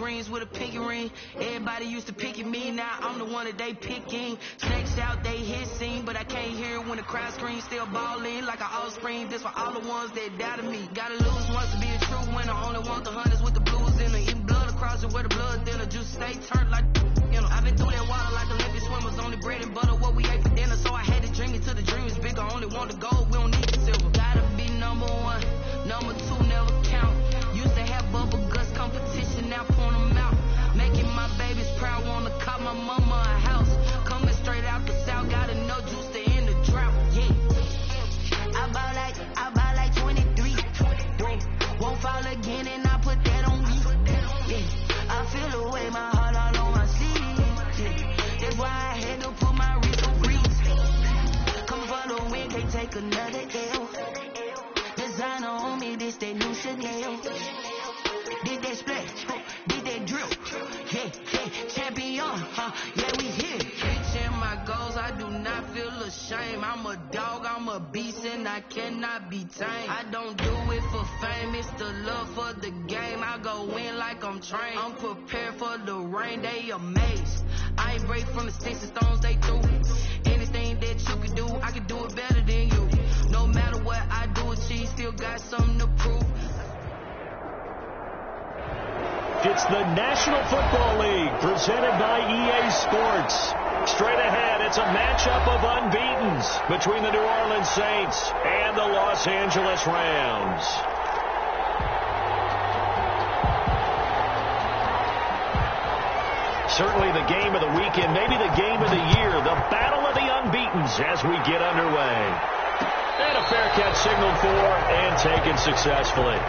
rings with a pinky ring. Everybody used to pick at me, now I'm the one that they picking. Snakes out, they hissing, but I can't hear when the crowd screams. Still balling like an offspring. This for all the ones that doubted me. Gotta lose once to be a true winner. Only want the hunters with the blues in her. Eating blood across it where the blood thinner. Juice stay turned like, you know. I've been through that water like Olympic swimmers. Only bread and butter what we ate for dinner. So I had to dream it till the dream is bigger. Only want the gold, we don't need the silver. Gotta be number one, number two never count. Used to have bubble guts competition, now point them out. Making my babies proud, wanna call my mama a house. Coming straight out the south, gotta know juice to end the drought. Yeah, I bought like 23. Won't fall again, and I put that on me. Yeah, I feel the way, my heart all on my sleeve. Yeah, that's why I had to put my wrist on freeze. Come for the win, can't take another L. Designer on me, this that new Chanel. Did that splash, did that drill. Yeah, champion, yeah, we here. Reaching my goals, I do not feel ashamed. I'm a dog, I'm a beast, and I cannot be tamed. I don't do it for fame, it's the love for the game. I go in like I'm trained. I'm prepared for the rain, they amazed. I ain't break from the sticks and stones they threw. Anything that you can do, I can do it better than you. No matter what I do, achieve, still got something to prove. It's the National Football League presented by EA Sports. Straight ahead, it's a matchup of unbeatens between the New Orleans Saints and the Los Angeles Rams. Certainly the game of the weekend, maybe the game of the year, the battle of the unbeatens as we get underway. And a fair catch signaled for and taken successfully.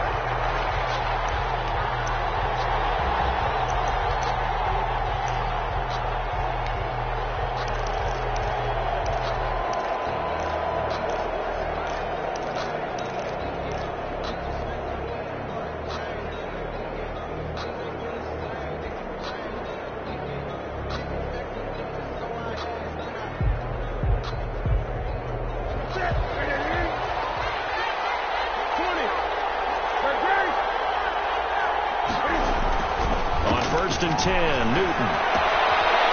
And 10, Newton.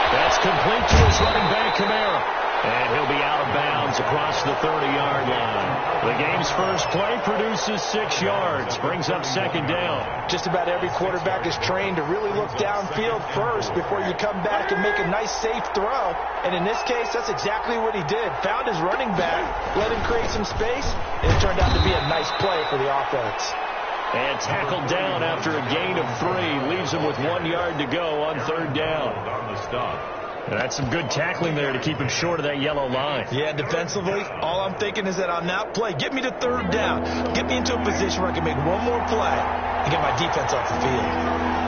That's complete to his running back, Kamara. And he'll be out of bounds across the 30-yard line. The game's first play produces 6 yards, brings up second down. Just about every quarterback is trained to really look downfield first before you come back and make a nice, safe throw. And in this case, that's exactly what he did. Found his running back, let him create some space, and it turned out to be a nice play for the offense. And tackled down after a gain of 3. Leaves him with 1 yard to go on third down. That's some good tackling there to keep him short of that yellow line. Yeah, defensively, all I'm thinking is that on that play, get me to third down. Get me into a position where I can make one more play and get my defense off the field.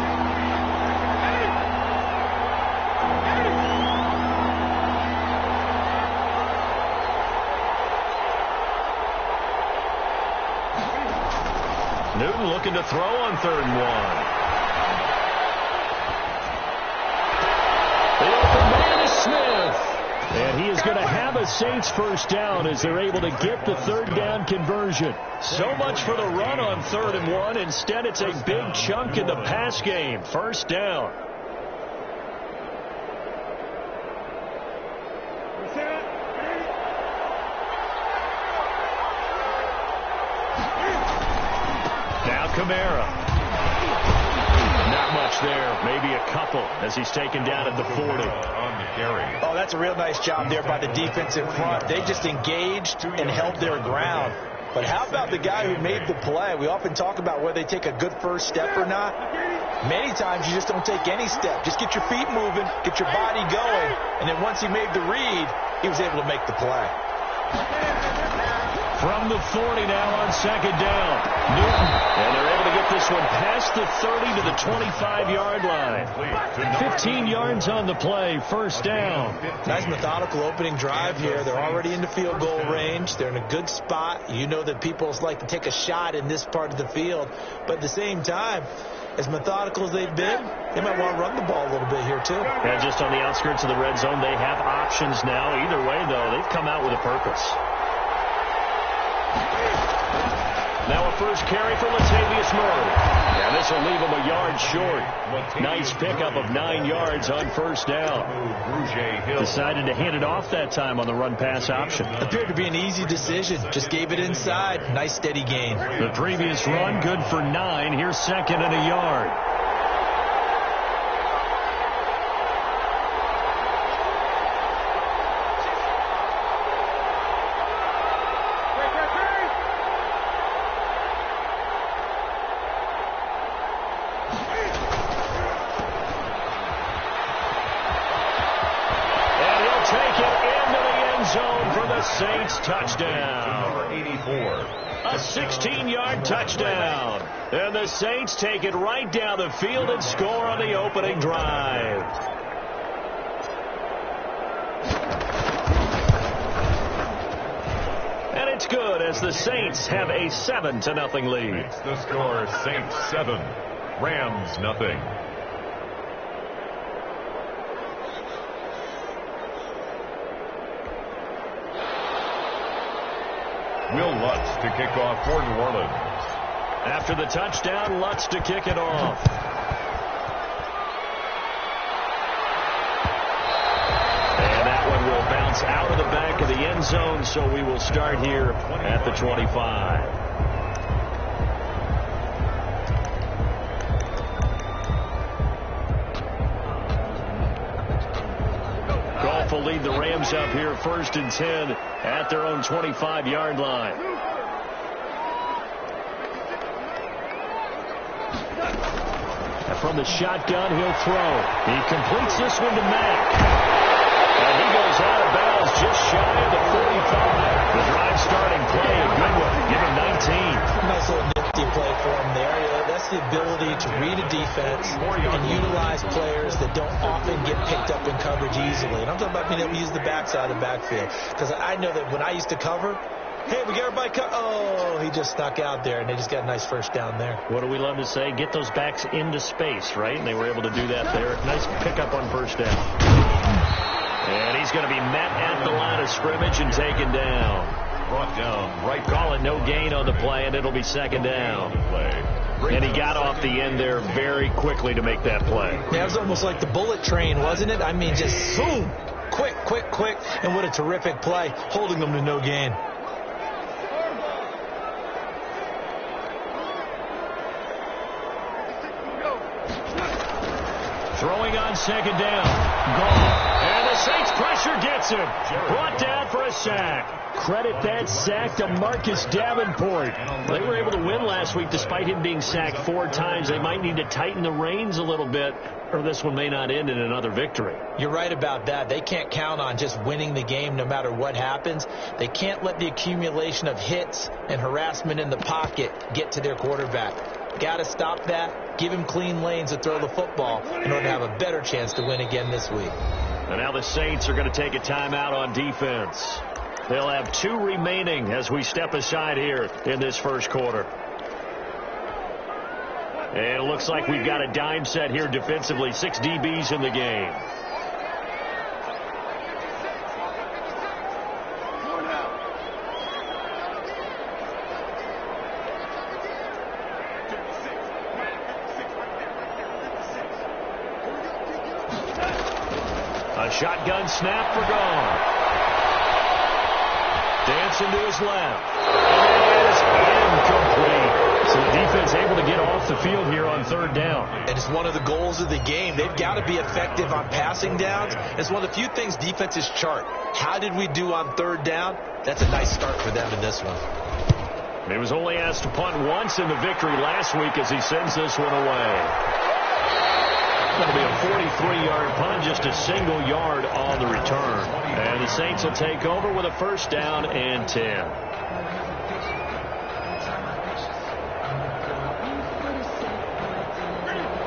Newton looking to throw on 3rd and 1. The open man is Smith. And he is going to have a Saints first down as they're able to get the 3rd down conversion. So much for the run on 3rd and 1. Instead, it's a big chunk in the pass game. First down. Kamara. Not much there. Maybe a couple as he's taken down at the 40. Oh, that's a real nice job there by the defense in front. They just engaged and held their ground. But how about the guy who made the play? We often talk about whether they take a good first step or not. Many times you just don't take any step. Just get your feet moving, get your body going, and then once he made the read, he was able to make the play. From the 40 now on second down. Newton. And they're able to get this one past the 30 to the 25-yard line. 15 yards on the play. First down. Nice methodical opening drive here. They're already in the field goal range. They're in a good spot. You know that people like to take a shot in this part of the field. But at the same time, as methodical as they've been, they might want to run the ball a little bit here, too. And just on the outskirts of the red zone, they have options now. Either way, though, they've come out with a purpose. Now a first carry for Latavius Murray. And this will leave him a yard short. Nice pickup of 9 yards on first down. Decided to hand it off that time on the run-pass option. Appeared to be an easy decision. Just gave it inside. Nice steady gain. The previous run good for 9. Here's second and a yard. Saints touchdown. Number 84. A 16-yard touchdown. And the Saints take it right down the field and score on the opening drive. And it's good as the Saints have a 7-0 lead. It's the score, Saints 7, Rams nothing. Will Lutz to kick off for New Orleans. After the touchdown, Lutz to kick it off. And that one will bounce out of the back of the end zone, so we will start here at the 25. Goff will lead the Rams up here 1st and 10 at their own 25-yard line. And from the shotgun, he'll throw. He completes this one to Mack. And he goes out of bounds just shy of the 45. The drive starting play, a good one. Give him 19. Nice little nifty play for him there. That's the ability to read a defense and utilize players that don't often get picked up in coverage easily. And I'm talking about being able to use the backside of the backfield. Because I know that when I used to cover, hey, we got everybody oh, he just stuck out there, and they just got a nice first down there. What do we love to say? Get those backs into space, right? And they were able to do that there. Nice pickup on first down. And he's going to be met at the line of scrimmage and taken down. Brought down right. Call it no gain on the play, and it'll be second down. And he got off the end there very quickly to make that play. Yeah, it was almost like the bullet train, wasn't it? I mean, just boom, quick, quick, quick. And what a terrific play, holding them to no gain. Throwing on second down. Gone. And the Saints pressure gets him. Brought down for a sack. Credit that sack to Marcus Davenport. They were able to win last week despite him being sacked 4 times. They might need to tighten the reins a little bit, or this one may not end in another victory. You're right about that. They can't count on just winning the game no matter what happens. They can't let the accumulation of hits and harassment in the pocket get to their quarterback. Got to stop that. Give him clean lanes to throw the football in order to have a better chance to win again this week. And now the Saints are going to take a timeout on defense. They'll have 2 remaining as we step aside here in this first quarter. And it looks like we've got a dime set here defensively. 6 DBs in the game. A shotgun snap for Gone. Dancing to his left. It is incomplete. So the defense able to get off the field here on 3rd down. And it's one of the goals of the game. They've got to be effective on passing downs. It's one of the few things defenses chart. How did we do on 3rd down? That's a nice start for them in this one. He was only asked to punt once in the victory last week as he sends this one away. Going to be a 43-yard punt, just a single yard on the return. And the Saints will take over with a 1st down and 10.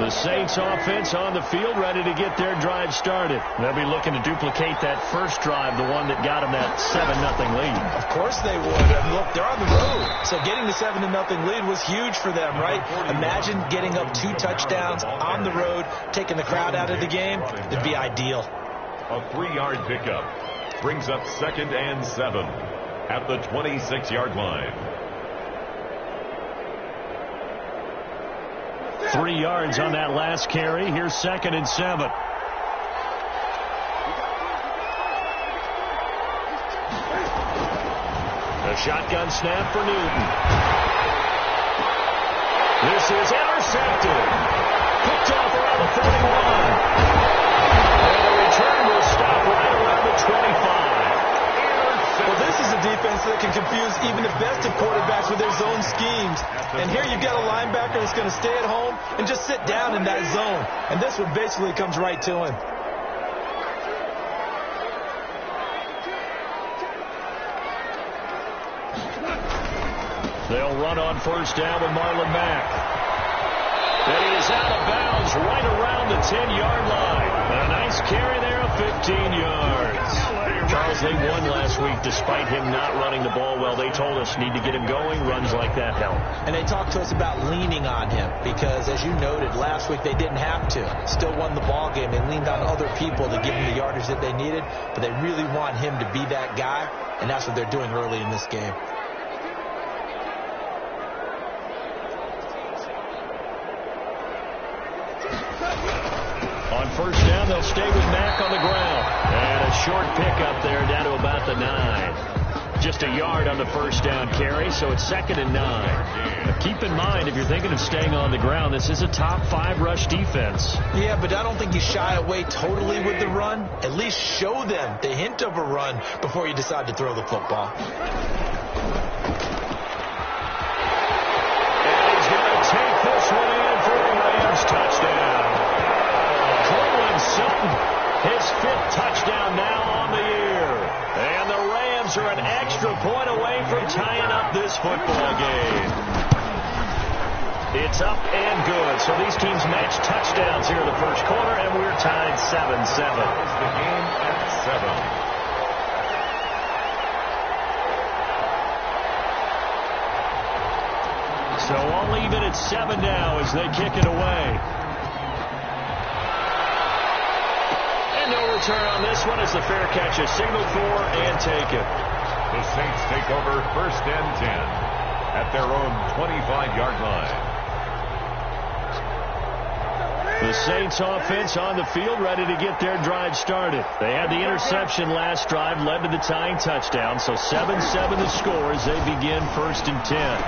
The Saints offense on the field, ready to get their drive started. They'll be looking to duplicate that first drive, the one that got them that 7-0 lead. Of course they would. And look, they're on the road. So getting the 7-0 lead was huge for them, right? Imagine getting up 2 touchdowns on the road, taking the crowd out of the game. It'd be ideal. A 3-yard pickup brings up 2nd and 7 at the 26-yard line. 3 yards on that last carry. Here's 2nd and 7. A shotgun snap for Newton. This is intercepted. Picked off around the 41. And the return will stop right around the 25. Well, this is a defense that can confuse even the best of quarterbacks with their zone schemes. And here you've got a linebacker that's going to stay at home and just sit down in that zone. And this one basically comes right to him. They'll run on 1st down with Marlon Mack. And he is out of bounds right around the 10-yard line. A nice carry there of 15 yards. Charles, they won last week despite him not running the ball well. They told us need to get him going. Runs like that help. And they talked to us about leaning on him because, as you noted, last week they didn't have to. Still won the ball game. They leaned on other people to give him the yardage that they needed, but they really want him to be that guy, and that's what they're doing early in this game. On 1st down, they'll stay with Mack on the ground. And a short pickup there down to about the 9. Just a yard on the 1st down carry, so it's 2nd and 9. Now keep in mind, if you're thinking of staying on the ground, this is a top 5 rush defense. Yeah, but I don't think you shy away totally with the run. At least show them the hint of a run before you decide to throw the football. And he's going to take this one in for a Rams touchdown. Sutton, his 5th touchdown now on the year. And the Rams are an extra point away from tying up this football game. It's up and good. So these teams match touchdowns here in the first quarter, and we're tied 7-7. The game at 7. So all even at 7 now as they kick it away. Return on this one as the fair catch is signaled for and taken. The Saints take over 1st and 10 at their own 25-yard line. The Saints offense on the field ready to get their drive started. They had the interception last drive, led to the tying touchdown, so 7-7 the score as they begin 1st and 10.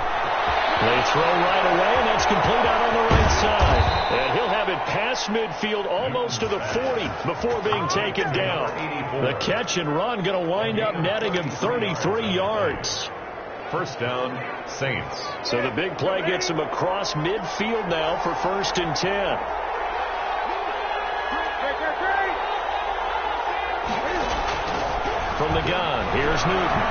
They throw right away, and that's complete out on the right side. And he'll have it past midfield almost to the 40 before being taken down. The catch and run going to wind up netting him 33 yards. 1st down, Saints. So the big play gets him across midfield now for 1st and 10. From the gun, here's Newton.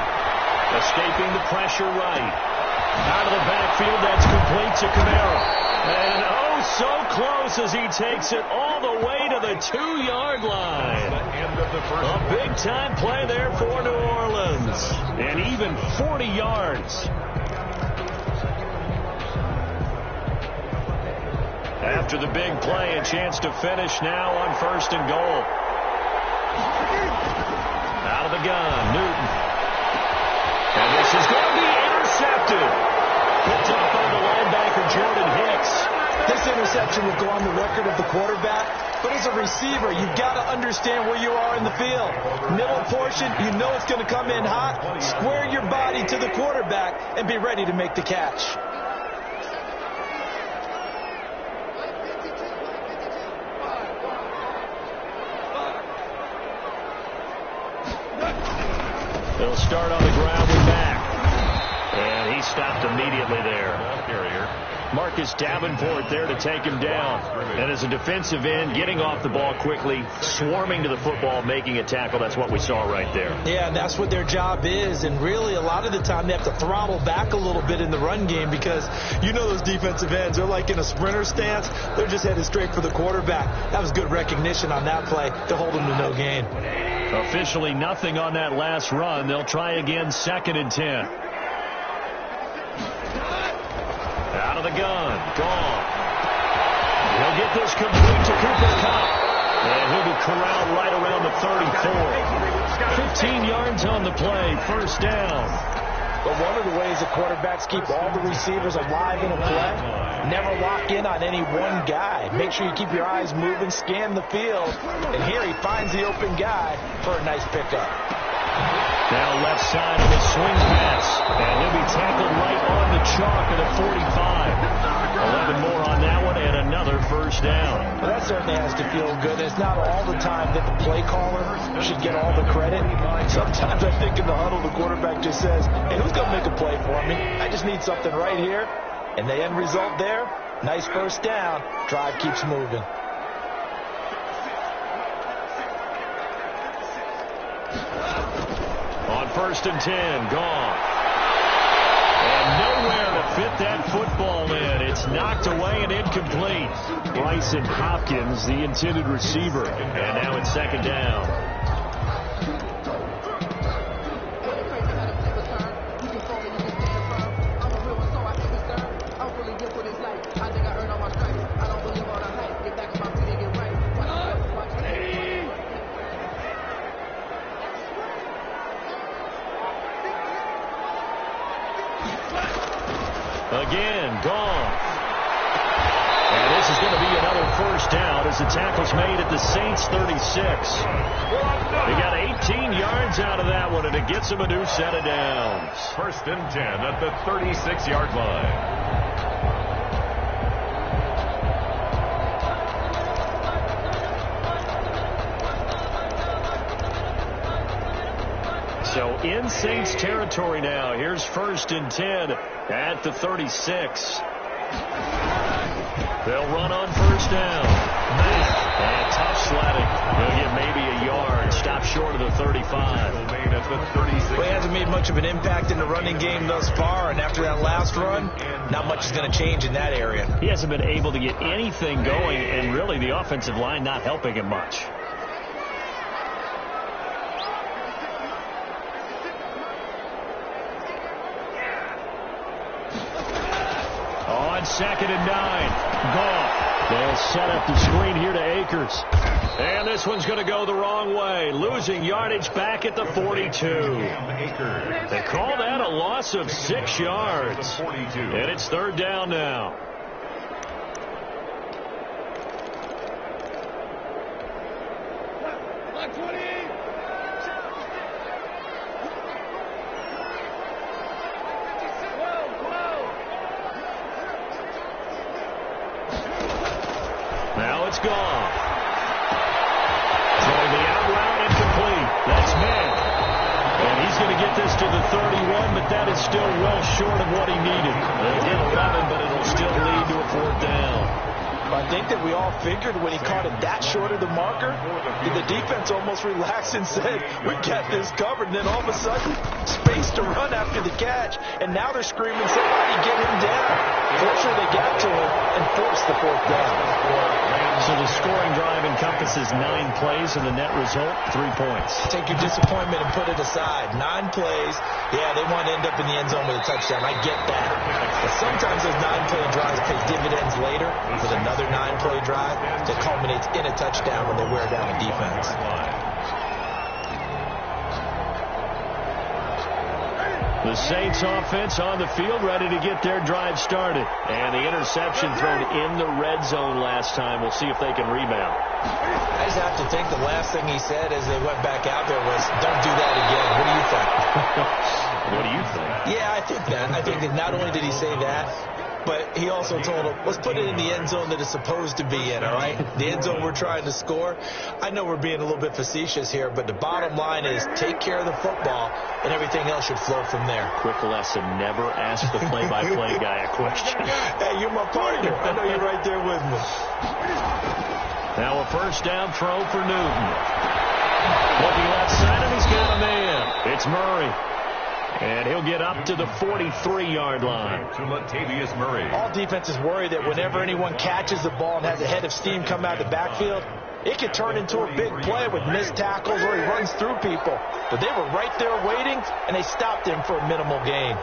Escaping the pressure right. Out of the backfield, that's complete to Kamara. And oh, so close as he takes it all the way to the 2-yard line. A big-time play there for New Orleans. And even 40 yards. After the big play, a chance to finish now on 1st and goal. Out of the gun, Newton. And this is going to be intercepted. Picked up by the linebacker, Jordan Hicks. This interception will go on the record of the quarterback, but as a receiver, you've got to understand where you are in the field. Middle portion, you know it's going to come in hot. Square your body to the quarterback and be ready to make the catch. They'll start on the ground with Mack. And he stopped immediately there. Marcus Davenport there to take him down. And as a defensive end, getting off the ball quickly, swarming to the football, making a tackle. That's what we saw right there. Yeah, that's what their job is. And really, a lot of the time, they have to throttle back a little bit in the run game because you know those defensive ends, they're like in a sprinter stance. They're just headed straight for the quarterback. That was good recognition on that play to hold him to no gain. Officially nothing on that last run. They'll try again 2nd and 10. Out of the gun. Gone. He'll get this complete to Cooper Kupp. And he'll be corralled right around the 34. 15 yards on the play. 1st down. But one of the ways that quarterbacks keep all the receivers alive in a play, never lock in on any one guy. Make sure you keep your eyes moving, scan the field, and here he finds the open guy for a nice pickup. Now left side of his swing pass, and he'll be tackled right on the chalk at the 45. 11 more on that one, and another first down. Well, that certainly has to feel good. It's not all the time that the play caller should get all the credit. Sometimes I think in the huddle, the quarterback just says, hey, who's going to make a play for me? I just need something right here. And the end result there, nice first down. Drive keeps moving. On 1st and 10, gone. And nowhere to fit that football in. It's knocked away and incomplete. Bryson Hopkins, the intended receiver. And now it's 2nd down. Again, gone. And this is going to be another first down as the tackle's made at the Saints' 36. They got 18 yards out of that one, and it gets them a new set of downs. 1st and 10 at the 36-yard line. So in Saints territory now. Here's 1st and 10 at the 36. They'll run on 1st down. And tough sledding. They'll get maybe a yard. Stop short of the 35. Well, he hasn't made much of an impact in the running game thus far, and after that last run, not much is going to change in that area. He hasn't been able to get anything going, and really the offensive line not helping him much. On 2nd and 9. Goff. They'll set up the screen here to Akers. And this one's going to go the wrong way. Losing yardage back at the 42. They call that a loss of 6 yards. And it's 3rd down now. Now it's Goff. Throwing the out route incomplete. That's Mack. And he's going to get this to the 31, but that is still well short of what he needed. They'll get 11, but it'll still lead to a 4th down. I think that we all figured when he caught it that short of the marker, that the defense almost relaxed and said, we got this covered. And then all of a sudden, space to run after the catch. And now they're screaming, somebody get him down. Fortunately, they got to him and forced the 4th down. So the scoring drive encompasses 9 plays, and the net result, 3 points. Take your disappointment and put it aside. 9 plays. Yeah, they want to end up in the end zone with a touchdown. I get that. But sometimes those 9-play drives pay dividends later with another 9-play drive that culminates in a touchdown when they wear down the defense. The Saints offense on the field, ready to get their drive started. And the interception thrown in the red zone last time. We'll see if they can rebound. I just have to think the last thing he said as they went back out there was, don't do that again. What do you think? What do you think? Yeah, I think that. I think that not only did he say that, but he also told him, let's put it in the end zone that it's supposed to be in, all right? The end zone we're trying to score. I know we're being a little bit facetious here, but the bottom line is take care of the football, and everything else should flow from there. Quick lesson, never ask the play-by-play guy a question. Hey, you're my partner. I know you're right there with me. Now a 1st down throw for Newton. Looking left side, and he's got a man. It's Murray. And he'll get up to the 43-yard line. To Latavius Murray. All defenses worry that whenever anyone catches the ball and has a head of steam come out of the backfield, it could turn into a big play with missed tackles or he runs through people. But they were right there waiting, and they stopped him for a minimal gain.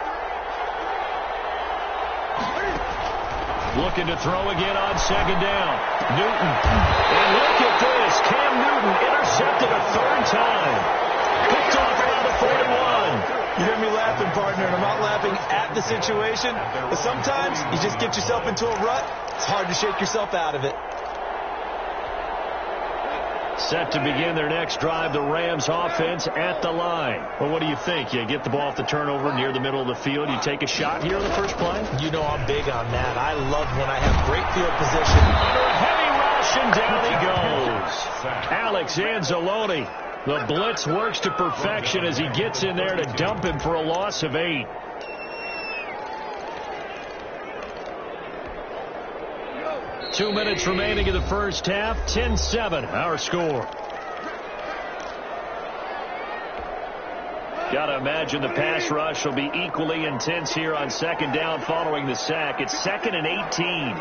Looking to throw again on 2nd down. Newton. And look at this. Cam Newton intercepted a 3rd time. Picked off around the 41. You hear me laughing, partner, and I'm not laughing at the situation, but sometimes you just get yourself into a rut. It's hard to shake yourself out of it. Set to begin their next drive, the Rams offense at the line. Well, what do you think? You get the ball off the turnover near the middle of the field. You take a shot here in the first play? You know I'm big on that. I love when I have great field position. Under a heavy rush, and down he goes. Alex Anzalone. The blitz works to perfection as he gets in there to dump him for a loss of 8. Two minutes remaining in the first half. 10-7, our score. Gotta imagine the pass rush will be equally intense here on second down following the sack. It's 2nd and 18.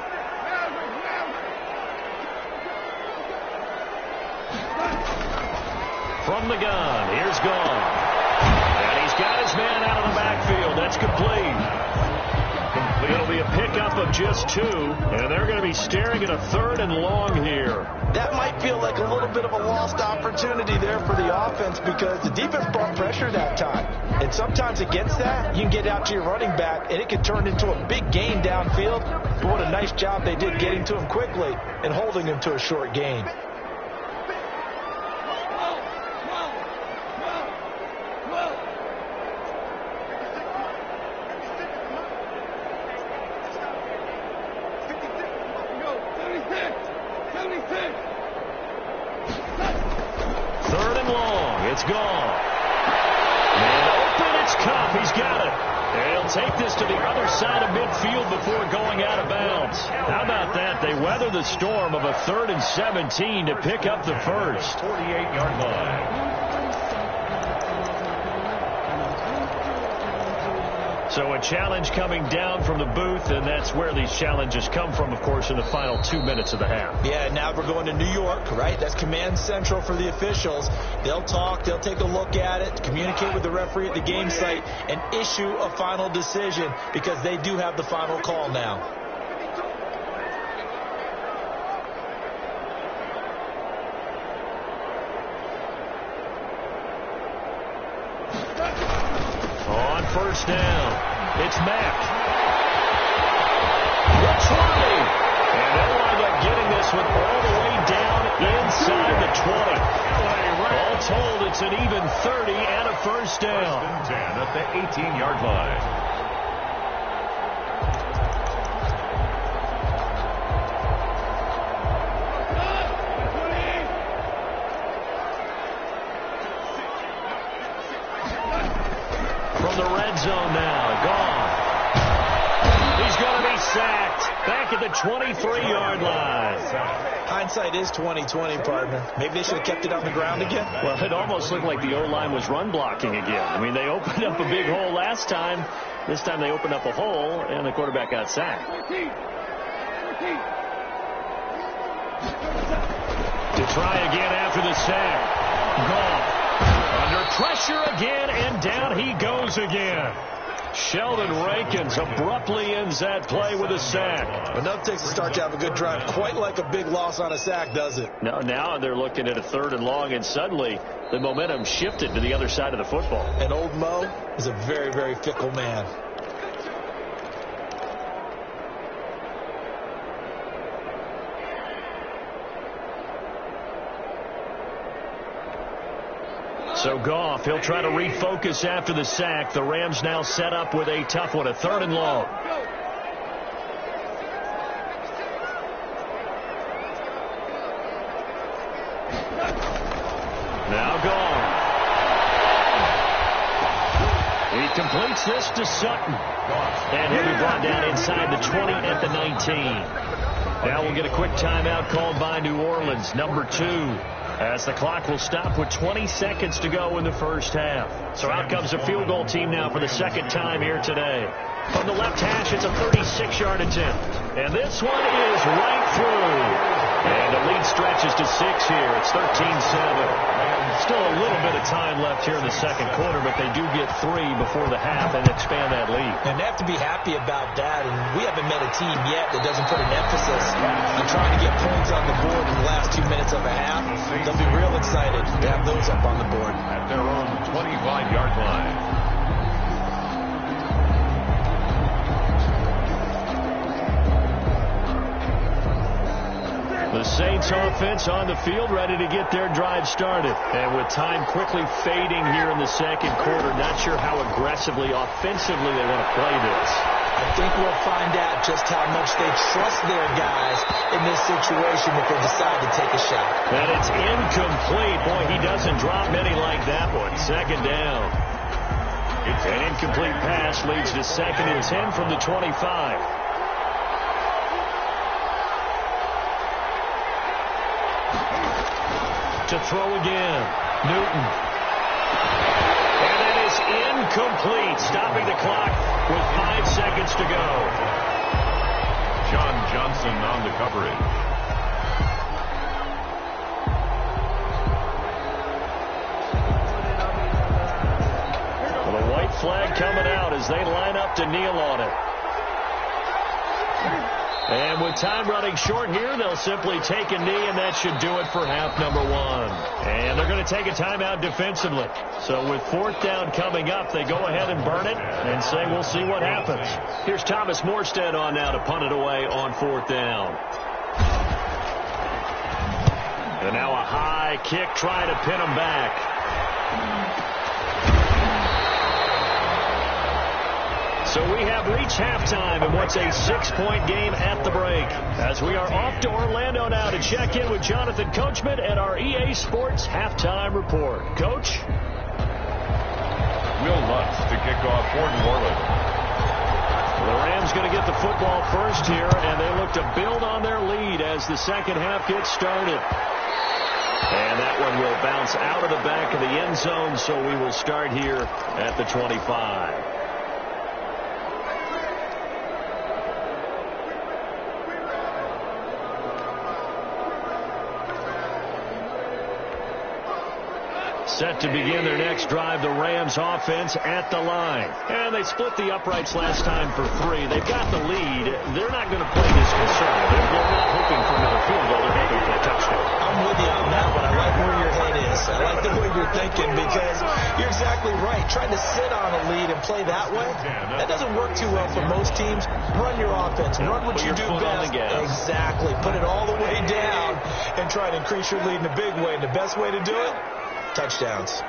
From the gun, here's Gone. And he's got his man out of the backfield. That's complete. It'll be a pickup of just 2, and they're going to be staring at a 3rd and long here. That might feel like a little bit of a lost opportunity there for the offense because the defense brought pressure that time. And sometimes against that, you can get out to your running back, and it can turn into a big gain downfield. But what a nice job they did getting to him quickly and holding him to a short gain. The storm of a 3rd and 17 to pick up the first. 48-yard line. So a challenge coming down from the booth, and that's where these challenges come from, of course, in the final 2 minutes of the half. Yeah, now we're going to New York, right? That's command central for the officials. They'll talk, they'll take a look at it, communicate with the referee at the game site, and issue a final decision because they do have the final call now. First down. It's Mack. The 20. And they'll wind up getting this one all the way down inside the 20. All told, it's an even 30 and a first down. 10 at the 18-yard line. Zone now, Gone. He's going to be sacked back at the 23-yard line. Hindsight is 20/20, partner. Maybe they should have kept it on the ground again. Well, it almost looked like the O-line was run blocking again. I mean, they opened up a big hole last time. This time they opened up a hole, and the quarterback got sacked. To try again after the sack. Gone. Under pressure again, and down he goes again. Sheldon Rankins abruptly ends that play with a sack. Enough takes a start to have a good drive. Quite like a big loss on a sack, does it? No, now they're looking at a 3rd and long, and suddenly the momentum shifted to the other side of the football. And old Mo is a very, very fickle man. So Goff, he'll try to refocus after the sack. The Rams now set up with a tough one, a 3rd and long. Now Goff. He completes this to Sutton. And he'll be brought down inside the 20 at the 19. Now we'll get a quick timeout called by New Orleans, number 2. As the clock will stop with 20 seconds to go in the first half. So out comes a field goal team now for the second time here today. From the left hash, it's a 36-yard attempt. And this one is right through. And the lead stretches to 6 here. It's 13-7. Still a little bit of time left here in the second quarter, but they do get 3 before the half and expand that lead. And they have to be happy about that. And we haven't met a team yet that doesn't put an emphasis on trying to get points on the board in the last 2 minutes of a half. They'll be real excited to have those up on the board. At their own 25-yard line. Saints offense on the field, ready to get their drive started. And with time quickly fading here in the second quarter, not sure how aggressively, offensively they want to play this. I think we'll find out just how much they trust their guys in this situation if they decide to take a shot. And it's incomplete. Boy, he doesn't drop many like that one. Second down. An incomplete pass leads to 2nd and 10 from the 25. To throw again. Newton. And it is incomplete. Stopping the clock with 5 seconds to go. John Johnson on the coverage. Well, the white flag coming out as they line up to kneel on it. And with time running short here, they'll simply take a knee, and that should do it for half number 1. And they're going to take a timeout defensively. So with 4th down coming up, they go ahead and burn it and say we'll see what happens. Here's Thomas Morstead on now to punt it away on 4th down. And now a high kick trying to pin them back. So we have reached halftime in what's a 6-point game at the break. As we are off to Orlando now to check in with Jonathan Coachman at our EA Sports Halftime Report. Coach? Will Lutz to kick off for New Orleans. The Rams going to get the football first here, and they look to build on their lead as the second half gets started. And that one will bounce out of the back of the end zone, so we will start here at the 25. Set to begin their next drive, the Rams offense at the line. And they split the uprights last time for 3. They've got the lead. They're not going to play this conservative. They're not hoping for another field goal. They're hoping for a touchdown. I'm with you on that one. I like where your head is. I like the way you're thinking because you're exactly right. Trying to sit on a lead and play that way, that doesn't work too well for most teams. Run your offense. Run what you do best. Exactly. Put it all the way down and try to increase your lead in a big way. And the best way to do it? Touchdowns.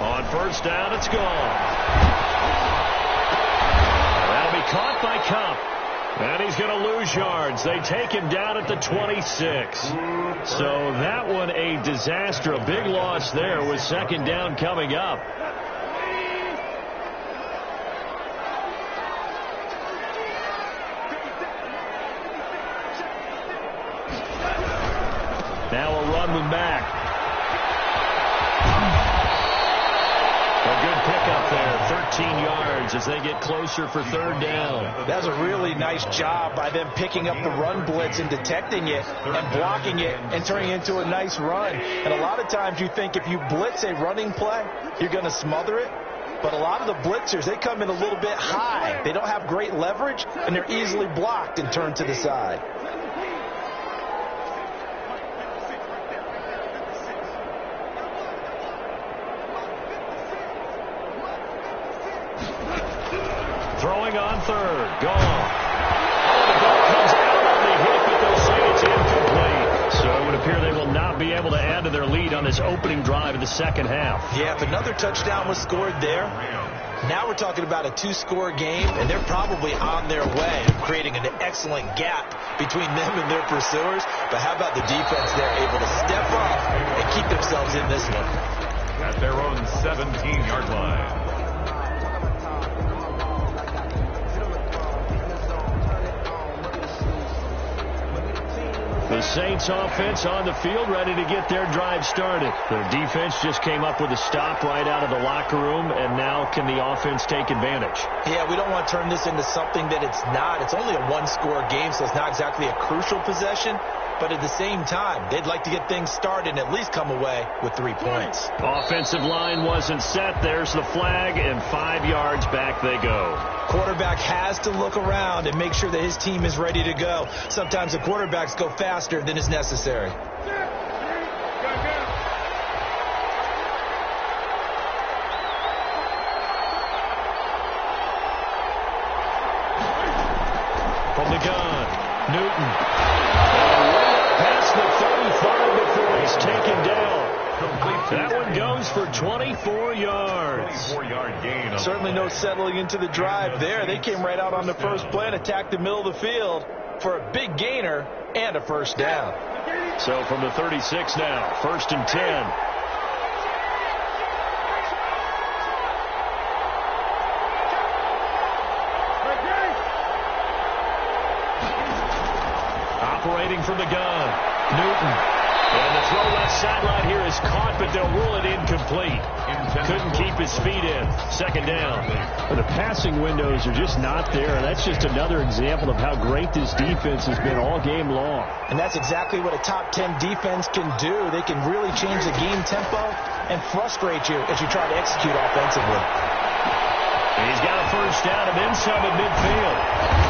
On 1st down, it's gone. That'll be caught by Cup. And he's going to lose yards. They take him down at the 26. So that one a disaster. A big loss there with 2nd down coming up. Now a run with Mack. A good pickup there, 13 yards as they get closer for 3rd down. That was a really nice job by them picking up the run blitz and detecting it and blocking it and turning it into a nice run. And a lot of times you think if you blitz a running play, you're going to smother it. But a lot of the blitzers, they come in a little bit high. They don't have great leverage, and they're easily blocked and turned to the side. Throwing on 3rd. Gone. Oh, the ball comes out on the hit, but they'll say it's incomplete. So it would appear they will not be able to add to their lead on this opening drive of the second half. Yeah, if another touchdown was scored there, now we're talking about a 2-score game, and they're probably on their way of creating an excellent gap between them and their pursuers. But how about the defense there, able to step up and keep themselves in this one? At their own 17-yard line. The Saints offense on the field ready to get their drive started. Their defense just came up with a stop right out of the locker room, and now can the offense take advantage? Yeah, we don't want to turn this into something that it's not. It's only a 1-score game, so it's not exactly a crucial possession. But at the same time, they'd like to get things started and at least come away with 3 points. Offensive line wasn't set. There's the flag, and 5 yards back they go. Quarterback has to look around and make sure that his team is ready to go. Sometimes the quarterbacks go faster than is necessary. From the gun, Newton. past the 35 before he's taken down. That one goes for 24 yards. 24-yard gain. Certainly no settling into the drive there. They came right out on the first play and attacked the middle of the field for a big gainer and a first down. So from the 36 now, 1st and 10. Operating from the gun, Newton. And the throw left sideline here is caught, but they'll rule it incomplete. Couldn't keep his feet in. 2nd down. Well, the passing windows are just not there. That's just another example of how great this defense has been all game long. And that's exactly what a top 10 defense can do. They can really change the game tempo and frustrate you as you try to execute offensively. He's got a first down and then some at midfield.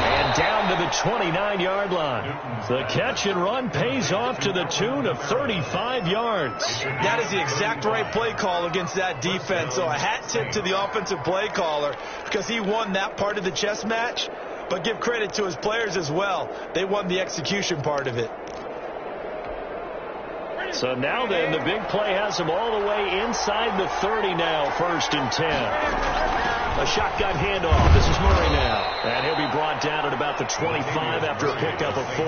And down to the 29-yard line. The catch and run pays off to the tune of 35 yards. That is the exact right play call against that defense. So a hat tip to the offensive play caller because he won that part of the chess match. But give credit to his players as well. They won the execution part of it. So now then, the big play has him all the way inside the 30 now, 1st and 10. A shotgun handoff. This is Murray now. And he'll be brought down at about the 25 after a pickup of 4.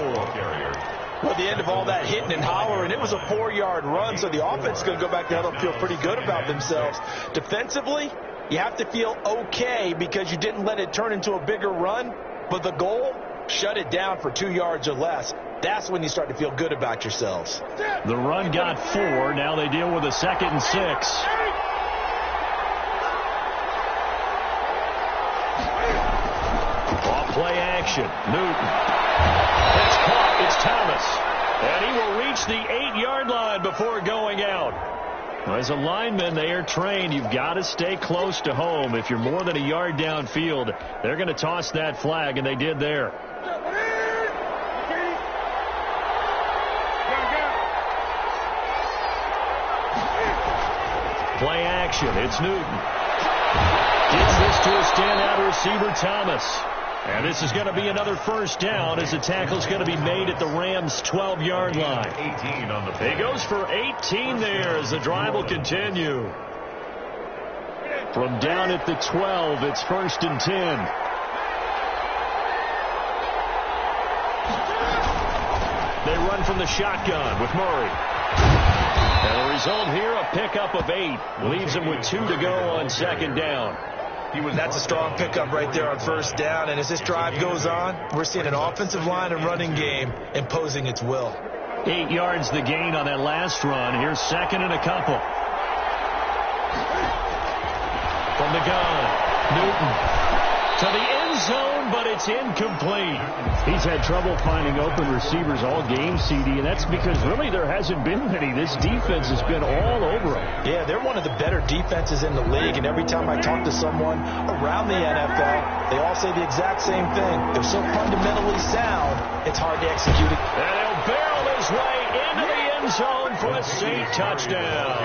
Well, at the end of all that hitting and hollering, it was a 4-yard run, so the offense is going to go back to feel pretty good about themselves. Defensively, you have to feel okay because you didn't let it turn into a bigger run, but the goal, shut it down for 2 yards or less. That's when you start to feel good about yourselves. The run got 4. Now they deal with a 2nd and 6. Play action. Newton. That's caught. It's Thomas. And he will reach the 8-yard line before going out. As a lineman, they are trained. You've got to stay close to home. If you're more than a yard downfield, they're going to toss that flag, and they did there. Play action. It's Newton. Gets this to a standout receiver, Thomas. And this is going to be another first down as the tackle's going to be made at the Rams' 12-yard line. 18 on the play. He goes for 18 there as the drive will continue. From down at the 12, it's 1st and 10. They run from the shotgun with Murray. And the result here, a pickup of 8. Leaves them with 2 to go on 2nd down. That's a strong pickup right there on 1st down. And as this drive goes on, we're seeing an offensive line and running game imposing its will. 8 yards the gain on that last run. Here's 2nd and a couple. From the gun, Newton to the end zone, but it's incomplete. He's had trouble finding open receivers all game, CD, and that's because really there hasn't been many. This defense has been all over him. Yeah, they're one of the better defenses in the league, and every time I talk to someone around the NFL, they all say the exact same thing. They're so fundamentally sound, it's hard to execute it. And he'll barrel his way into the end zone for a Saint touchdown.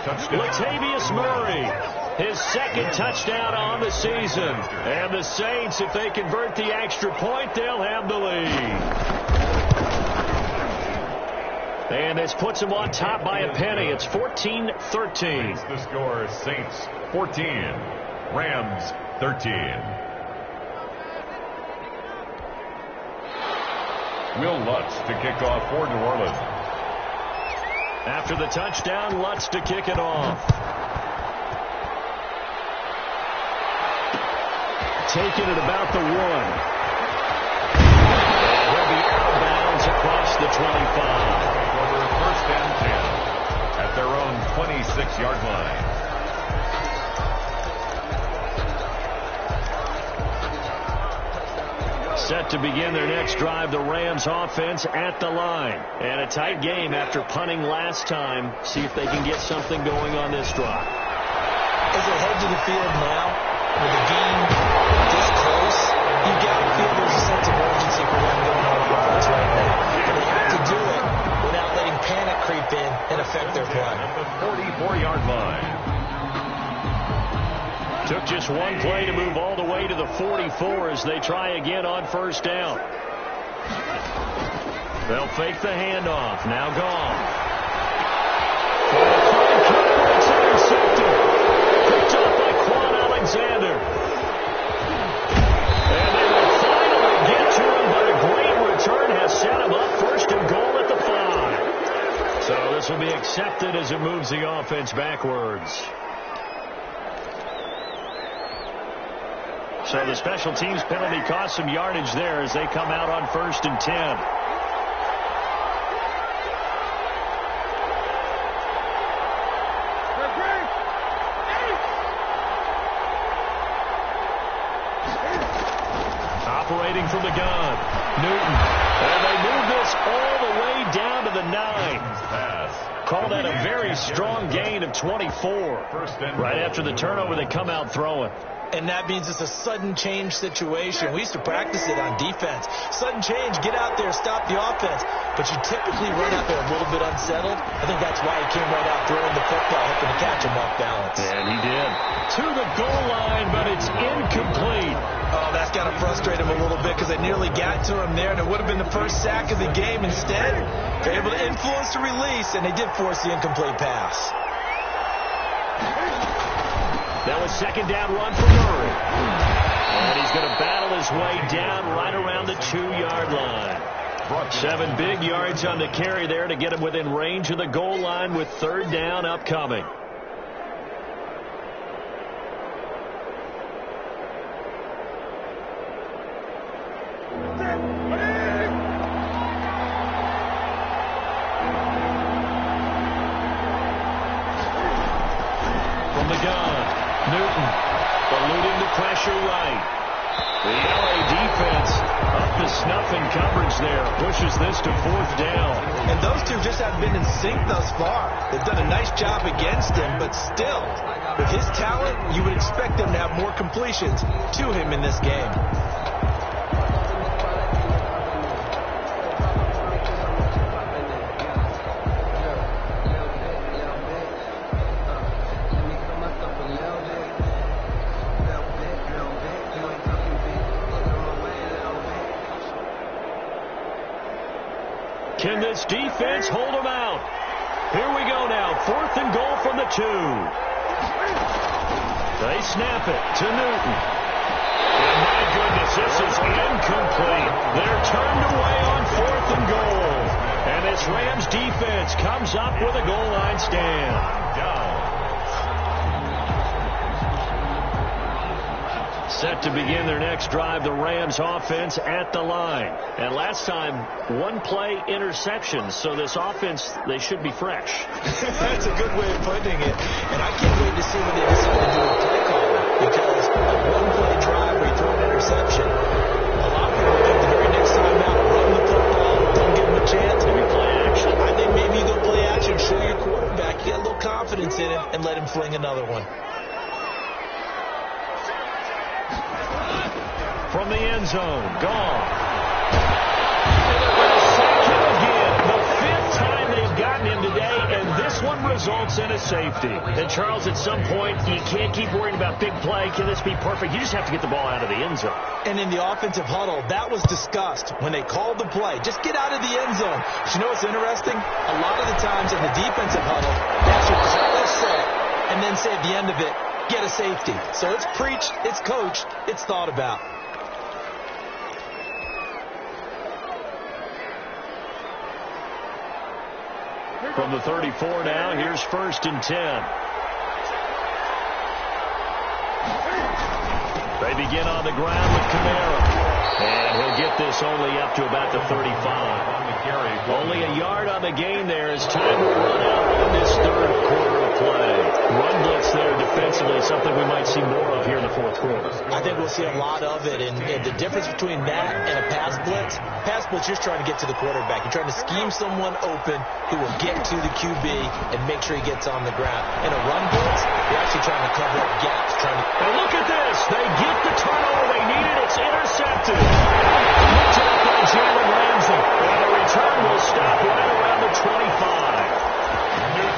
Latavius Murray, his 2nd touchdown on the season. And the Saints, if they convert the extra point, they'll have the lead. And this puts them on top by a penny. It's 14-13. The score is Saints 14, Rams 13. Will Lutz to kick off for New Orleans. After the touchdown, Lutz to kick it off. Taken at about the 1. And he'll be out of bounds across the 25. Over 1st and 10 at their own 26-yard line. Set to begin their next drive, the Rams offense at the line. And a tight game after punting last time. See if they can get something going on this drive. As they head to the field now, with the game this close, you've got to feel there's a sense of urgency for them going on offense right now. And they have to do it without letting panic creep in and affect their play. At the 44-yard line. Took just one play to move all the way to the 44 as they try again on 1st down. They'll fake the handoff. Now gone. It's intercepted. Picked up by Quan Alexander. And they will finally get to him, but a great return has set him up. First and goal at the 5. So this will be accepted as it moves the offense backwards. So the special teams penalty cost some yardage there as they come out on 1st and 10. Operating from the gun, Newton. And they move this all the way down to the 9. Call that a very strong gain of 24. Right after the turnover, they come out throwing. And that means it's a sudden change situation. We used to practice it on defense. Sudden change, get out there, stop the offense. But you typically run out there a little bit unsettled. I think that's why he came right out throwing the football, hoping to catch him off balance. And he did. To the goal line, but it's incomplete. Oh, that's got to frustrate him a little bit because they nearly got to him there, and it would have been the first sack of the game. Instead, they're able to influence the release, and they did force the incomplete pass. That was second down run for Murray. And he's going to battle his way down right around the 2-yard line. 7 big yards on the carry there to get him within range of the goal line with 3rd down upcoming. From the gun, Newton eluding the pressure right. The LA defense up to snuff in coverage there. Pushes this to 4th down. And those two just haven't been in sync thus far. They've done a nice job against him, but still, with his talent, you would expect them to have more completions to him in this game. Can this defense hold them out? Here we go now. 4th and goal from the 2. They snap it to Newton. And my goodness, this is incomplete. They're turned away on 4th and goal. And this Rams defense comes up with a goal line stand. Set to begin their next drive, the Rams offense at the line. And last time, 1-play interception. So this offense, they should be fresh. That's a good way of putting it. And I can't wait to see what they decide to do with play calling. Because a 1-play drive where you throw an interception, a lot of people think the very next time out, run the football, don't give them a chance. Maybe play action. I think maybe you go play action, show your quarterback, you get a little confidence in him, and let him fling another one. From the end zone, gone. And they're going to sack him again. The 5th time they've gotten him today, and this one results in a safety. And Charles, at some point, you can't keep worrying about big play. Can this be perfect? You just have to get the ball out of the end zone. And in the offensive huddle, that was discussed when they called the play. Just get out of the end zone. But you know what's interesting? A lot of the times in the defensive huddle, they actually call a set and then say at the end of it, get a safety. So it's preached, it's coached, it's thought about. From the 34 now, here's 1st and 10. They begin on the ground with Kamara. And he'll get this only up to about the 35. Only a yard on the gain there as time will run out on this 3rd quarter of play. Run blitz there defensively, something we might see more of here in the 4th quarter. I think we'll see a lot of it. And the difference between that and a pass blitz, you're just trying to get to the quarterback. You're trying to scheme someone open who will get to the QB and make sure he gets on the ground. In a run blitz, you're actually trying to cover up gaps. And look at this. They get the turnover they needed. It's intercepted. Looked up by Jalen Ramsey. And the return will stop right around the 25.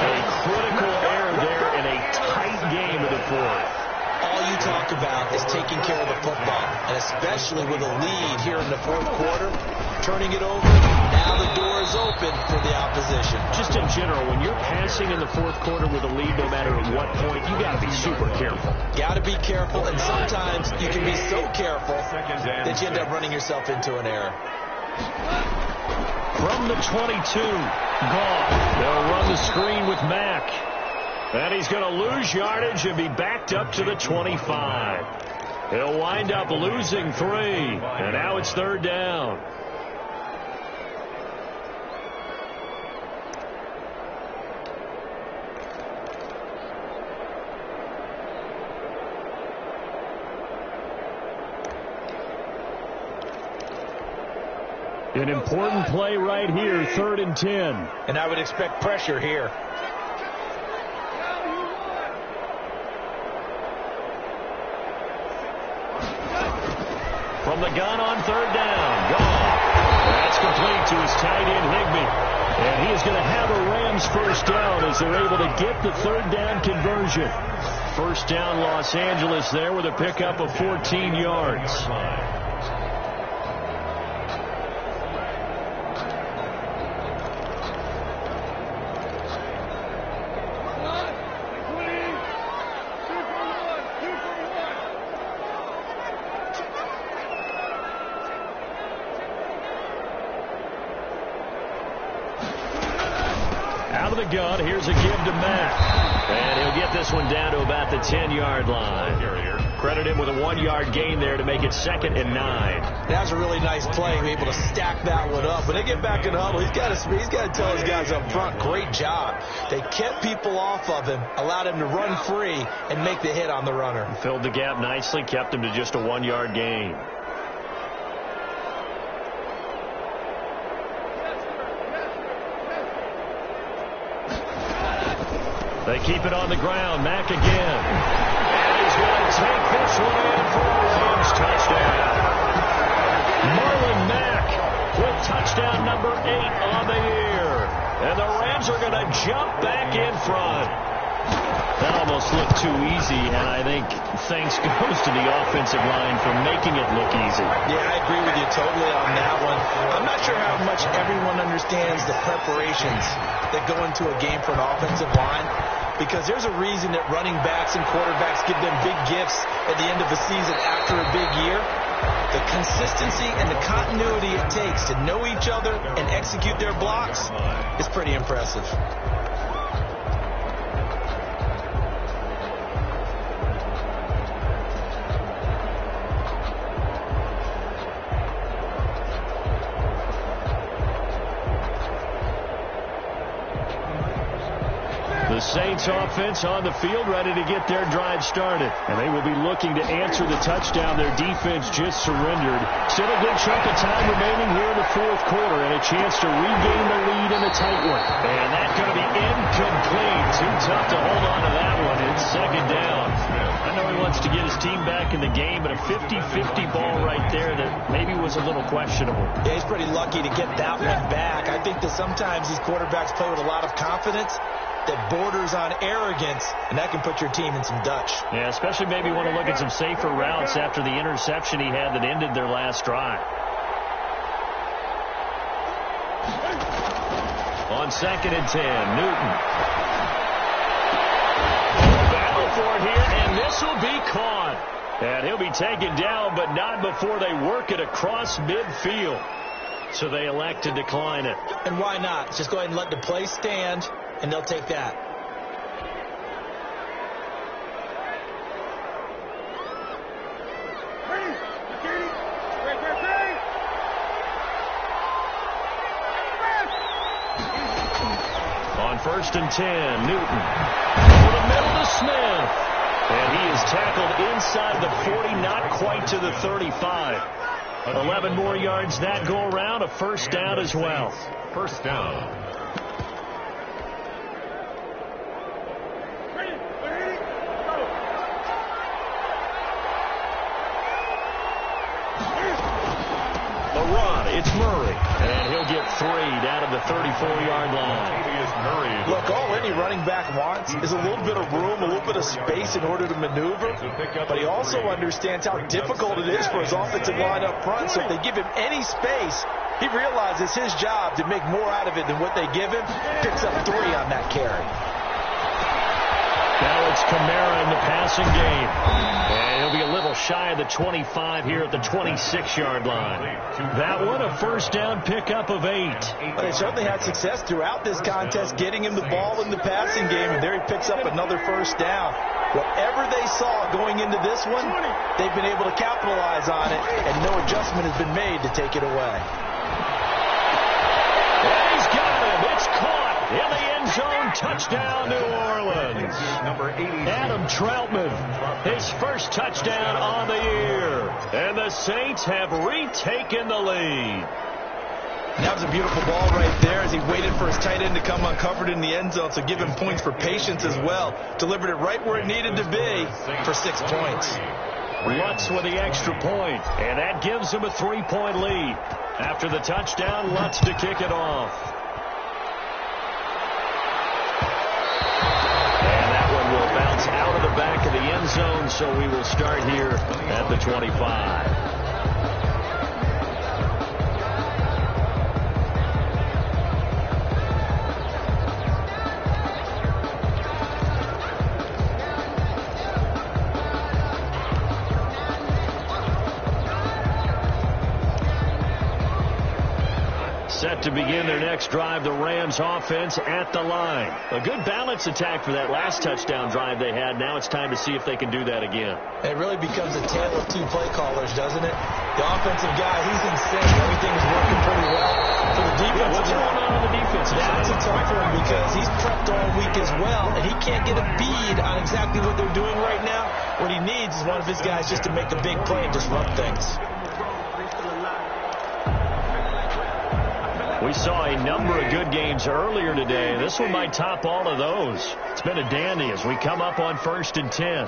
A critical error there in a tight game of the 4th. All you talk about is taking care of the football, and especially with a lead here in the 4th quarter, turning it over. Now the door is open for the opposition. Just in general, when you're passing in the fourth quarter with a lead, no matter at what point, you got to be super careful. Got to be careful, and sometimes you can be so careful that you end up running yourself into an error. From the 22, gone. They'll run the screen with Mack. And he's going to lose yardage and be backed up to the 25. He'll wind up losing 3. And now it's third down. An important play right here, 3rd and 10. And I would expect pressure here. From the gun on 3rd down. Gone. That's complete to his tight end, Higbee. And he is going to have a Rams first down as they're able to get the 3rd down conversion. First down, Los Angeles there with a pickup of 14 yards. Gun. Here's a give to Mack. And he'll get this one down to about the 10-yard line. Credit him with a 1-yard gain there to make it 2nd and 9. That was a really nice play, able to stack that one up. When they get back in the huddle, he's got to tell his guys up front, great job. They kept people off of him, allowed him to run free, and make the hit on the runner. Filled the gap nicely, kept him to just a 1-yard gain. They keep it on the ground. Mack again. And he's going to take this one in for a Rams touchdown. Marlon Mack with touchdown number 8 on the year. And the Rams are going to jump back in front. That almost looked too easy, and I think thanks goes to the offensive line for making it look easy. Yeah, I agree with you totally on that one. I'm not sure how much everyone understands the preparations that go into a game for an offensive line, because there's a reason that running backs and quarterbacks give them big gifts at the end of the season after a big year. The consistency and the continuity it takes to know each other and execute their blocks is pretty impressive. The Saints offense on the field, ready to get their drive started. And they will be looking to answer the touchdown their defense just surrendered. Still a good chunk of time remaining here in the fourth quarter, and a chance to regain the lead in a tight one. And that's going to be incomplete. Too tough to hold on to that one. It's 2nd down. I know he wants to get his team back in the game, but a 50-50 ball right there that maybe was a little questionable. Yeah, he's pretty lucky to get that one back. I think that sometimes these quarterbacks play with a lot of confidence that borders on arrogance, and that can put your team in some Dutch. Yeah, especially maybe want to look at some safer routes after the interception he had that ended their last drive. On 2nd and 10, Newton. Battle for it here, and this will be caught. And he'll be taken down, but not before they work it across midfield. So they elect to decline it. And why not? Just go ahead and let the play stand, and they'll take that. On 1st and 10, Newton. Over the middle to Smith. And he is tackled inside the 40, not quite to the 35. 11 more yards that go around, a first down as well. First down. The run, it's Murray. And he'll get 3 down at the 34-yard line. Look, all any running back wants is a little bit of room, a little bit of space in order to maneuver. But he also understands how difficult it is for his offensive line up front. So if they give him any space, He realizes it's his job to make more out of it than what they give him. Picks up 3 on that carry. Now it's Kamara in the passing game. And he'll be a little shy of the 25 here at the 26-yard line. That one, a first down pickup of 8. Well, they certainly had success throughout this contest getting him the ball in the passing game, and there he picks up another first down. Whatever they saw going into this one, they've been able to capitalize on it, and no adjustment has been made to take it away. And he's got him. It's caught in the end zone. Touchdown, New Orleans. Adam Troutman, his first touchdown on the year. And the Saints have retaken the lead. That was a beautiful ball right there as he waited for his tight end to come uncovered in the end zone, so give him points for patience as well. Delivered it right where it needed to be for 6 points. Lutz with the extra point, and that gives him a 3-point lead. After the touchdown, Lutz to kick it off. And that one will bounce out of the back of the end zone, so we will start here at the 25. Set to begin their next drive, the Rams offense at the line. A good balance attack for that last touchdown drive they had. Now it's time to see if they can do that again. It really becomes a tale of 2 play callers, doesn't it? The offensive guy, he's insane. Everything's working pretty well. For the defense, what's going on the defense? That's a tough one because he's prepped all week as well, and he can't get a bead on exactly what they're doing right now. What he needs is one of his guys just to make a big play and disrupt things. We saw a number of good games earlier today. This one might top all of those. It's been a dandy as we come up on 1st and 10.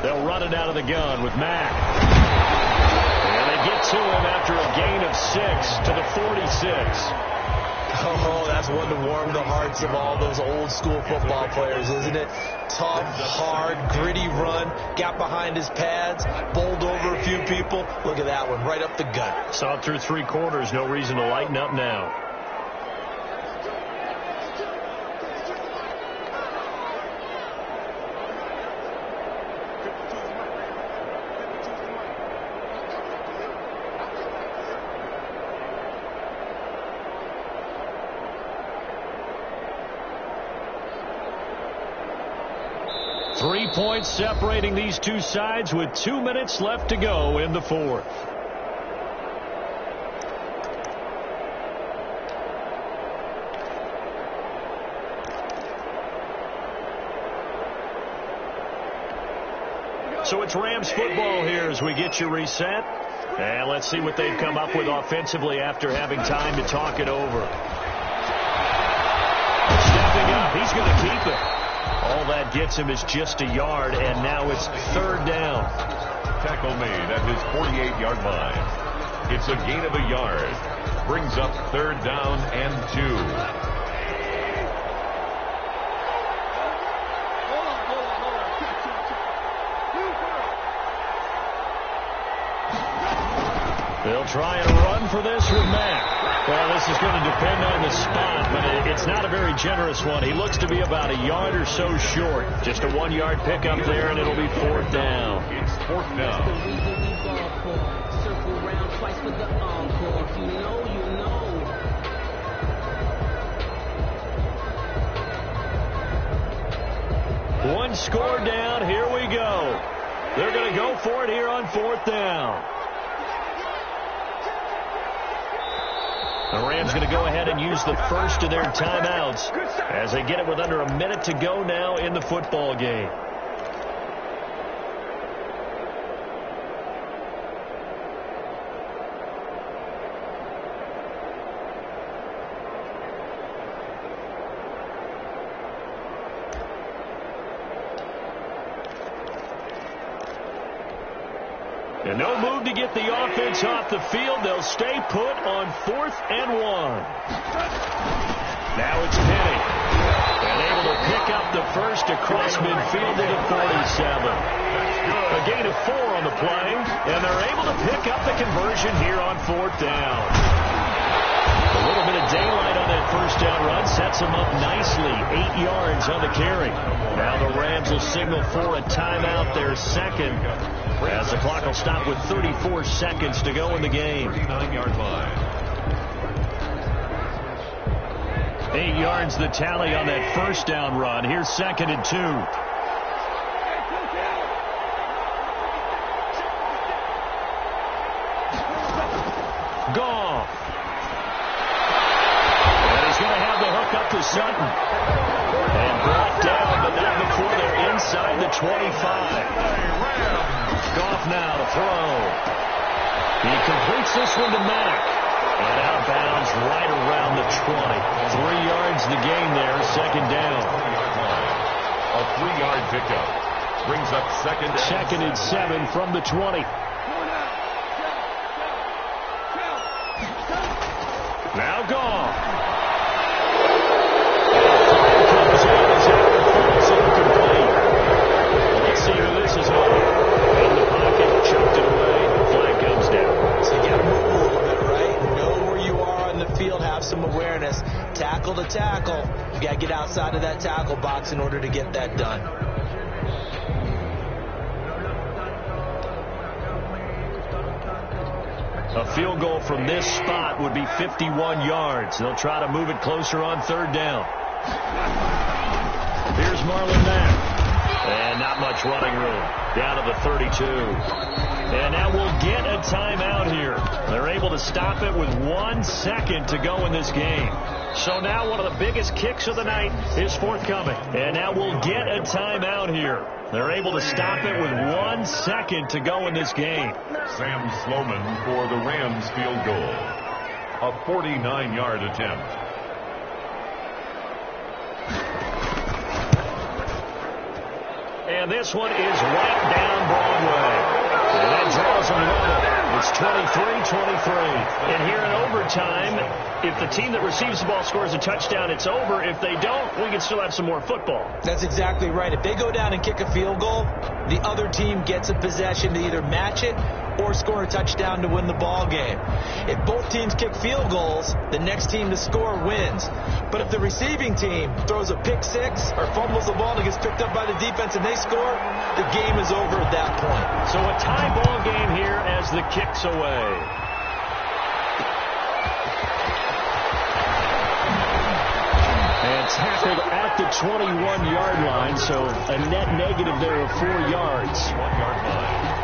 They'll run it out of the gun with Mack. And they get to him after a gain of 6 to the 46. Oh, that's one to warm the hearts of all those old school football players, isn't it? Tough, hard, gritty run, got behind his pads, bowled over a few people. Look at that one, right up the gut. Saw it through 3 quarters, no reason to lighten up now. Three points separating these two sides with 2 minutes left to go in the 4th. So it's Rams football here as we get you reset. And let's see what they've come up with offensively after having time to talk it over. Stepping up, he's going to keep it. All that gets him is just a yard, and now it's 3rd down. Tackle made at his 48-yard line. It's a gain of a yard. Brings up 3rd down and 2. They'll try and run for this with Mack. Well, this is going to depend on the spot, but it's not a very generous one. He looks to be about a yard or so short. Just a 1-yard pickup there, and it'll be 4th down. It's 4th down. One score down. Here we go. They're going to go for it here on 4th down. The Rams going to go ahead and use the first of their timeouts as they get it with under a minute to go now in the football game. And no move to get the offense off the field. They'll stay put on 4th and 1. Now it's Penny. And able to pick up the first across midfield to the 47. A gain of 4 on the play, and they're able to pick up the conversion here on 4th down. A little bit of daylight on that first down run sets them up nicely. 8 yards on the carry. Now the Rams will signal for a timeout, their second, as the clock will stop with 34 seconds to go in the game. 39-yard line. 8 yards the tally on that first down run. Here's 2nd and 2. Gone. And he's going to have the hook up to Sutton. And brought down, but not before they're inside the 25. Goff now to throw. He completes this one to Mack. And out of bounds right around the 20. 3 yards the gain there, 2nd down. A 3-yard pickup brings up 2nd and 7 from the 20. Now gone. Let's see who this is on. In the pocket, chucked it away. Flag comes down. So you got to move a little bit, right? Know where you are on the field. Have some awareness. Tackle to tackle. You got to get outside of that tackle box in order to get that done. A field goal from this spot would be 51 yards. They'll try to move it closer on 3rd down. Here's Marlon Mack. And not much running room. Down to the 32. And now we'll get a timeout here. They're able to stop it with 1 second to go in this game. So now one of the biggest kicks of the night is forthcoming. And now we'll get a timeout here. They're able to stop it with 1 second to go in this game. Sam Sloman for the Rams field goal. A 49-yard attempt. And this one is right down Broadway. And that draws them level. It's 23-23. And here in overtime, if the team that receives the ball scores a touchdown, it's over. If they don't, we can still have some more football. That's exactly right. If they go down and kick a field goal, the other team gets a possession to either match it or score a touchdown to win the ball game. If both teams kick field goals, the next team to score wins. But if the receiving team throws a pick six or fumbles the ball and it gets picked up by the defense and they score, the game is over at that point. So a tie ball game here as the kick's away. And tackled at the 21-yard line, so a net negative there of 4 yards. 1-yard line.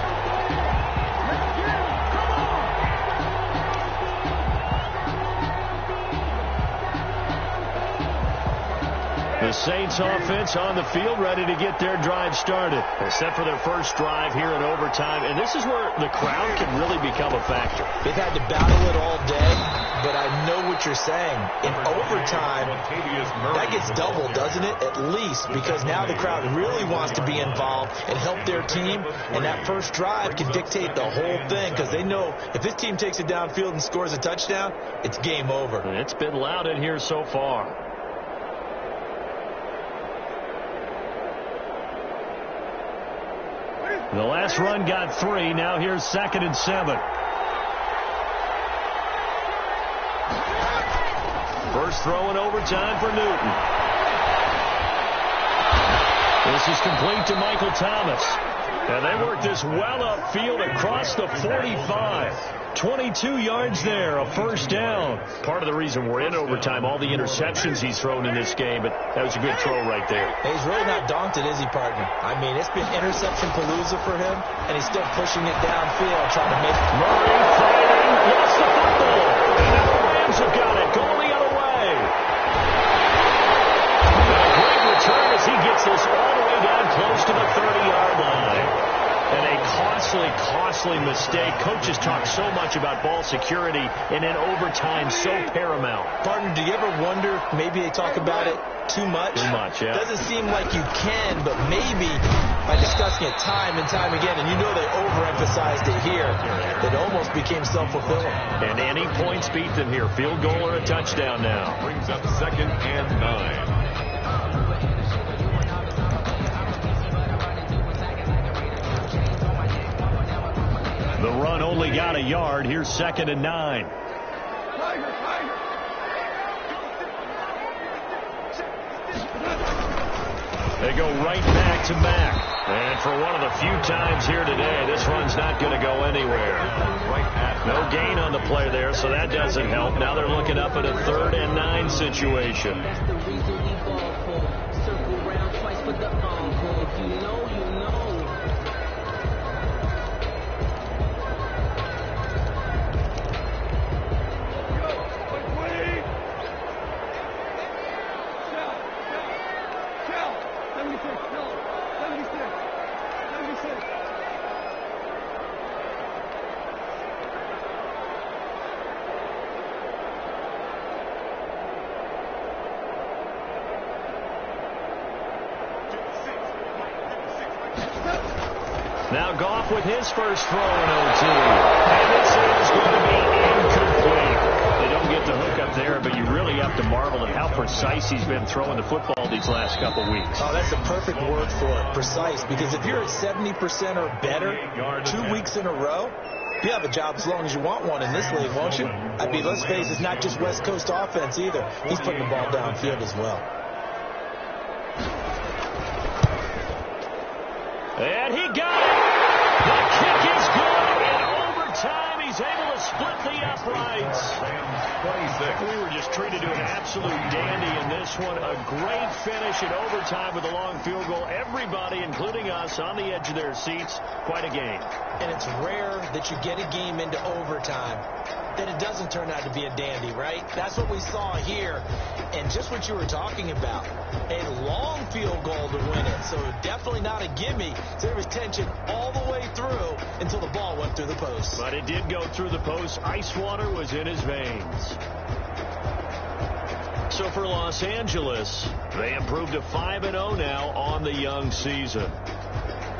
The Saints offense on the field, ready to get their drive started. They're set for their first drive here in overtime, and this is where the crowd can really become a factor. They've had to battle it all day, but I know what you're saying. In overtime, that gets doubled, doesn't it? At least, because now the crowd really wants to be involved and help their team, and that first drive can dictate the whole thing, because they know if this team takes it downfield and scores a touchdown, it's game over. And it's been loud in here so far. The last run got 3. Now here's 2nd and 7. First throw in overtime for Newton. This is complete to Michael Thomas. And they work this well upfield across the 45. 22 yards there, a first down. Part of the reason we're in overtime, all the interceptions he's thrown in this game, but that was a good throw right there. He's really not daunted, is he, partner? I mean, it's been interception palooza for him, and he's still pushing it downfield, trying to make... Murray fighting, lost the football, and now the Rams have got it, going the other way. And a great return as he gets this all the way down close to the 30-yard line. And a costly mistake. Coaches talk so much about ball security, and in overtime, so paramount. Partner, do you ever wonder, maybe they talk about it too much? Too much, yeah. Doesn't seem like you can, but maybe by discussing it time and time again, and you know they overemphasized it here. It almost became self-fulfilling. And any points beat them here. Field goal or a touchdown now. Brings up 2nd and 9. The run only got a yard. Here's 2nd and 9. They go right back to Mack. And for one of the few times here today, this run's not going to go anywhere. No gain on the play there, so that doesn't help. Now they're looking up at a 3rd and 9 situation. Now Goff with his first throw in OT. And this is going to be incomplete. They don't get the hook up there, but you really have to marvel at how precise he's been throwing the football these last couple weeks. Oh, that's a perfect word for it, precise, because if you're at 70% or better 2 weeks in a row, you have a job as long as you want one in this league, won't you? I mean, let's face it, it's not just West Coast offense either. He's putting the ball downfield as well. And he got it. The kick is good. In overtime, he's able to split the uprights. 26. We were just treated to an absolute dandy in this one. A great finish in overtime with a long field goal. Everybody, including us, on the edge of their seats. Quite a game. And it's rare that you get a game into overtime that it doesn't turn out to be a dandy, right? That's what we saw here. And just what you were talking about, a long field goal to win it. So definitely not a gimme. So there was tension all the way through until the ball went through the post. But it did go through the post. Ice water was in his veins. So for Los Angeles, they improved to 5-0 now on the young season.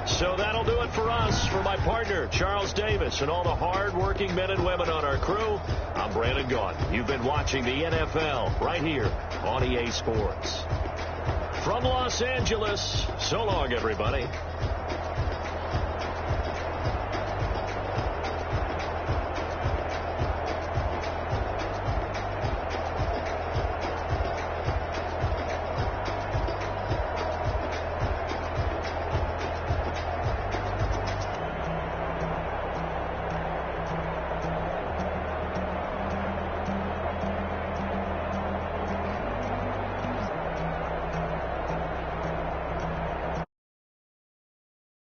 So that'll do it for us. For my partner, Charles Davis, and all the hard-working men and women on our crew, I'm Brandon Gaudin. You've been watching the NFL right here on EA Sports. From Los Angeles, so long, everybody.